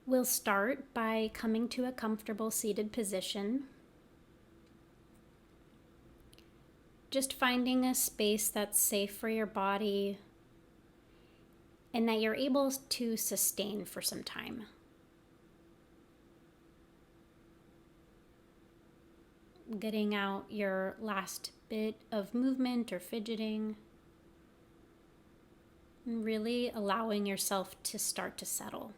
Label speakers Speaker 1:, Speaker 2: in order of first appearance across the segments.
Speaker 1: We'll start by coming to a comfortable seated position. Just finding a space that's safe for your body and that you're able to sustain for some time. Getting out your last bit of movement or fidgeting, and really allowing yourself to start to settle.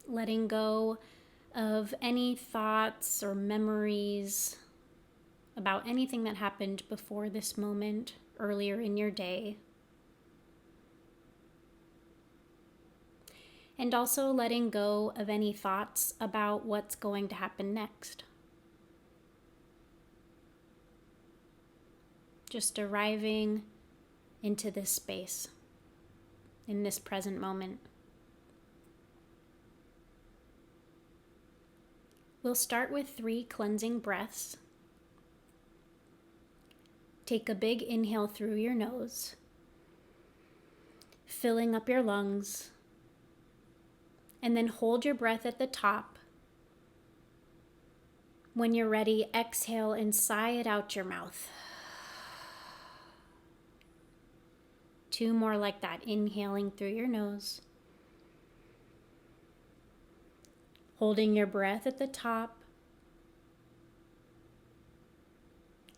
Speaker 1: Letting go of any thoughts or memories about anything that happened before this moment earlier in your day. And also letting go of any thoughts about what's going to happen next. Just arriving into this space, in this present moment. We'll start with 3 cleansing breaths. Take a big inhale through your nose, filling up your lungs, and then hold your breath at the top. When you're ready, exhale and sigh it out your mouth. 2 more like that, inhaling through your nose, holding your breath at the top.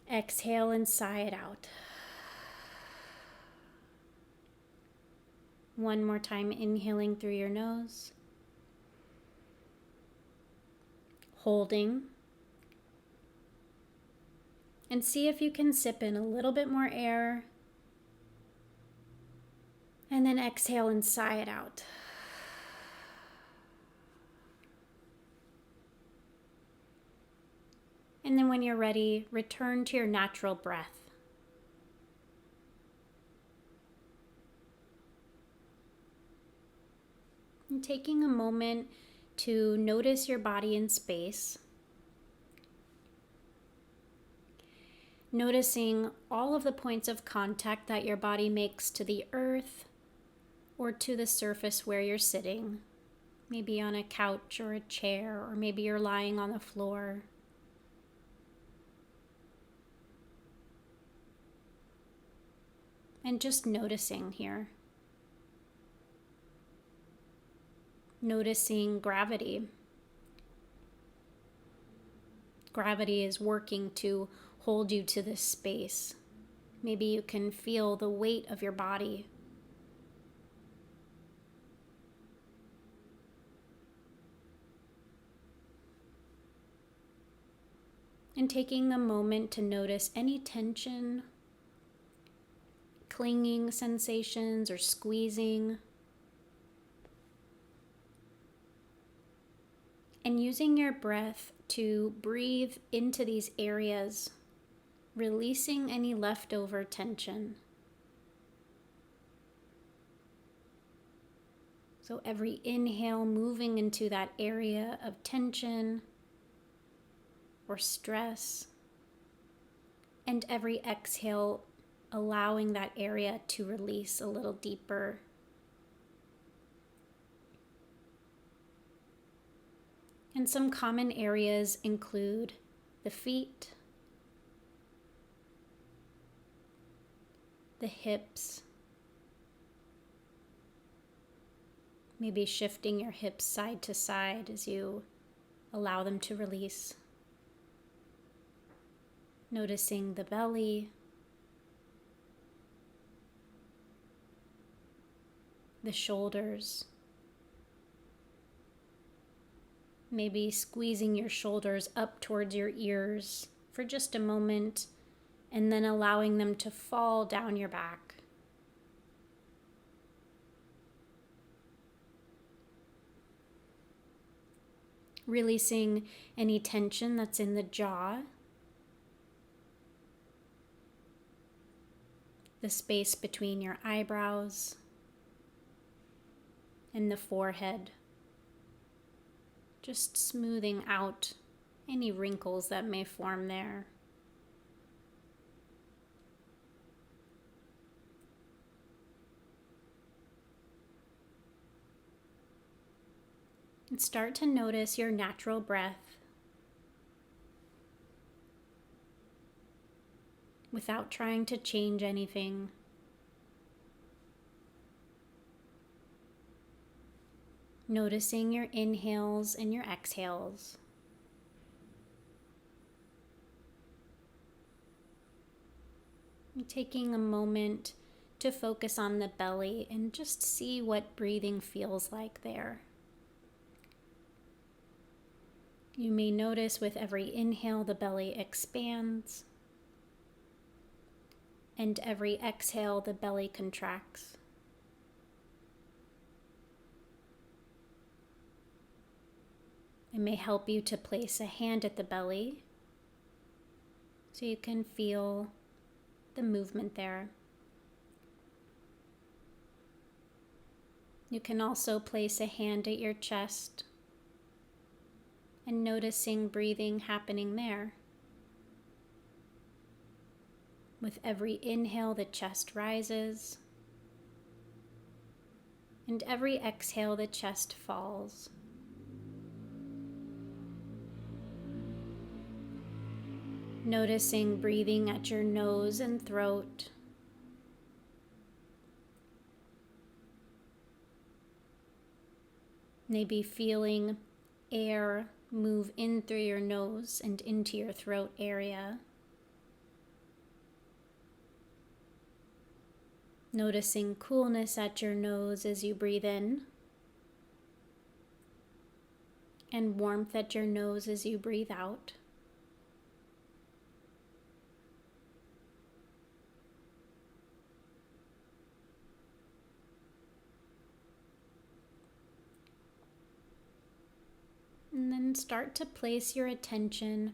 Speaker 1: Exhale and sigh it out. 1 more time, inhaling through your nose, holding, and see if you can sip in a little bit more air, and then exhale and sigh it out. And then when you're ready, return to your natural breath. And taking a moment to notice your body in space. Noticing all of the points of contact that your body makes to the earth or to the surface where you're sitting. Maybe on a couch or a chair, or maybe you're lying on the floor. And just noticing here. Noticing gravity. Gravity is working to hold you to this space. Maybe you can feel the weight of your body. And taking a moment to notice any tension, clinging sensations, or squeezing. And using your breath to breathe into these areas, releasing any leftover tension. So every inhale moving into that area of tension or stress, and every exhale allowing that area to release a little deeper. And some common areas include the feet, the hips, maybe shifting your hips side to side as you allow them to release. Noticing the belly, the shoulders, maybe squeezing your shoulders up towards your ears for just a moment, and then allowing them to fall down your back. Releasing any tension that's in the jaw, the space between your eyebrows and the forehead. Just smoothing out any wrinkles that may form there. And start to notice your natural breath without trying to change anything. Noticing your inhales and your exhales. And taking a moment to focus on the belly and just see what breathing feels like there. You may notice with every inhale the belly expands, and every exhale the belly contracts. It may help you to place a hand at the belly so you can feel the movement there. You can also place a hand at your chest and noticing breathing happening there. With every inhale, the chest rises, and every exhale, the chest falls. Noticing breathing at your nose and throat. Maybe feeling air move in through your nose and into your throat area. Noticing coolness at your nose as you breathe in, and warmth at your nose as you breathe out. And then start to place your attention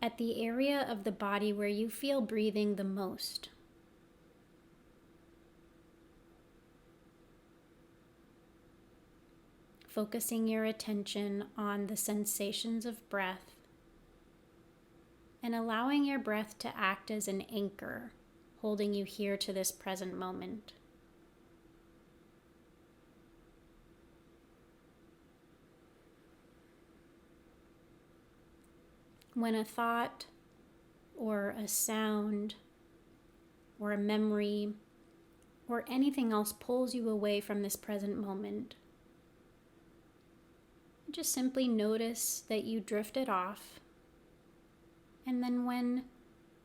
Speaker 1: at the area of the body where you feel breathing the most. Focusing your attention on the sensations of breath and allowing your breath to act as an anchor, holding you here to this present moment. When a thought or a sound or a memory or anything else pulls you away from this present moment, just simply notice that you drifted off, and then when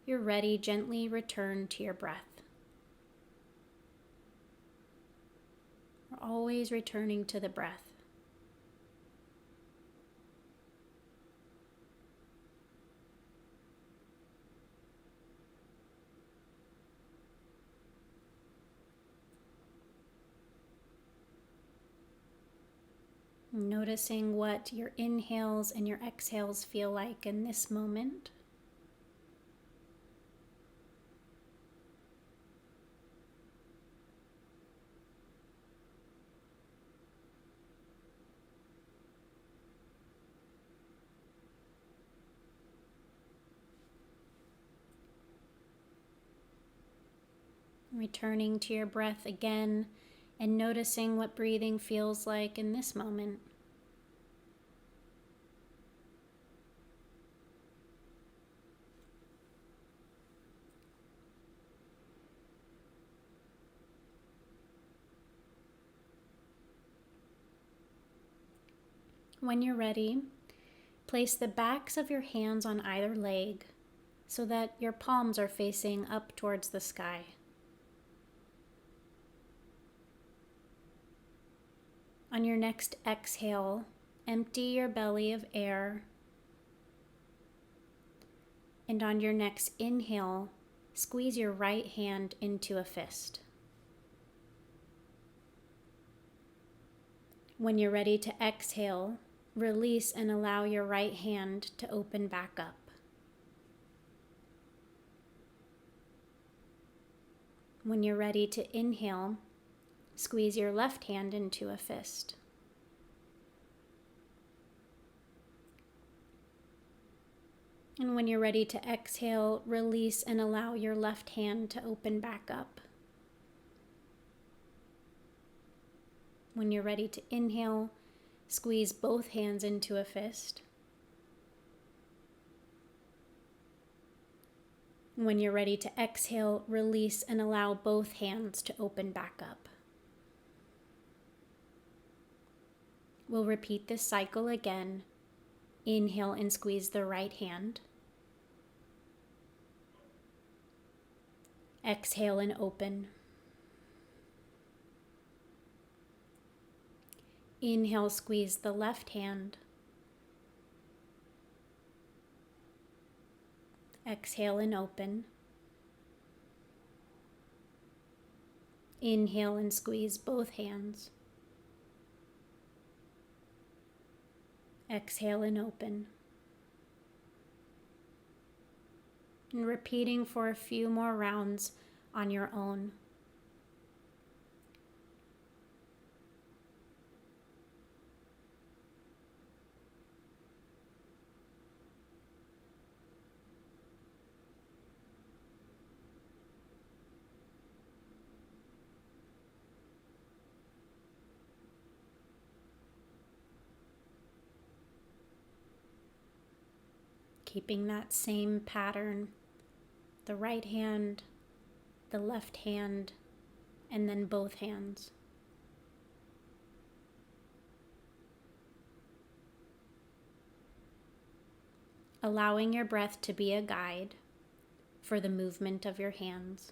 Speaker 1: you're ready, gently return to your breath. We're always returning to the breath. Noticing what your inhales and your exhales feel like in this moment. Returning to your breath again and noticing what breathing feels like in this moment. When you're ready, place the backs of your hands on either leg so that your palms are facing up towards the sky. On your next exhale, empty your belly of air. And on your next inhale, squeeze your right hand into a fist. When you're ready to exhale, release and allow your right hand to open back up. When you're ready to inhale, squeeze your left hand into a fist. And when you're ready to exhale, release and allow your left hand to open back up. When you're ready to inhale, Squeeze both hands into a fist. When you're ready to exhale, release and allow both hands to open back up. We'll repeat this cycle again. Inhale and squeeze the right hand. Exhale and open. Inhale, squeeze the left hand. Exhale and open. Inhale and squeeze both hands. Exhale and open. And repeating for a few more rounds on your own. Keeping that same pattern, the right hand, the left hand, and then both hands. Allowing your breath to be a guide for the movement of your hands.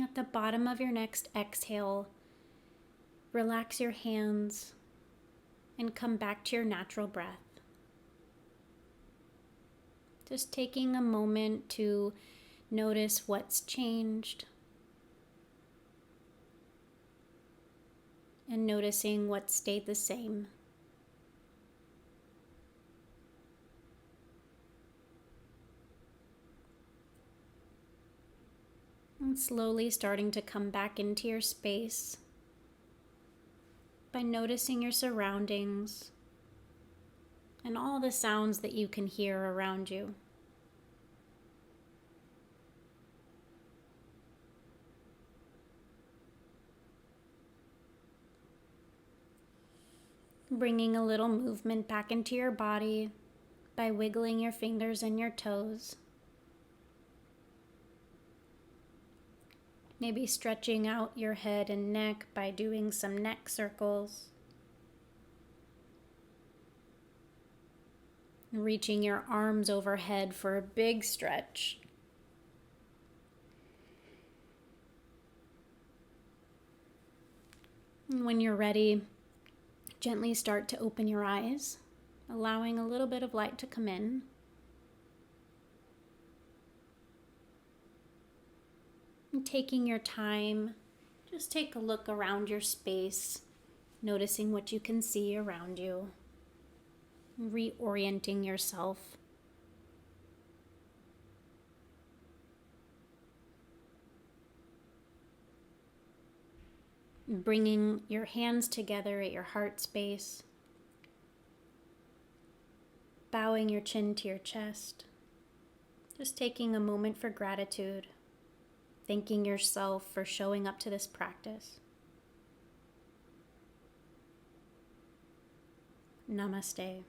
Speaker 1: At the bottom of your next exhale, relax your hands and come back to your natural breath. Just taking a moment to notice what's changed and noticing what stayed the same. And slowly starting to come back into your space by noticing your surroundings and all the sounds that you can hear around you. Bringing a little movement back into your body by wiggling your fingers and your toes. Maybe stretching out your head and neck by doing some neck circles. Reaching your arms overhead for a big stretch. And when you're ready, gently start to open your eyes, allowing a little bit of light to come in. And taking your time, just take a look around your space, noticing what you can see around you, reorienting yourself. Bringing your hands together at your heart space, bowing your chin to your chest, just taking a moment for gratitude. Thanking yourself for showing up to this practice. Namaste.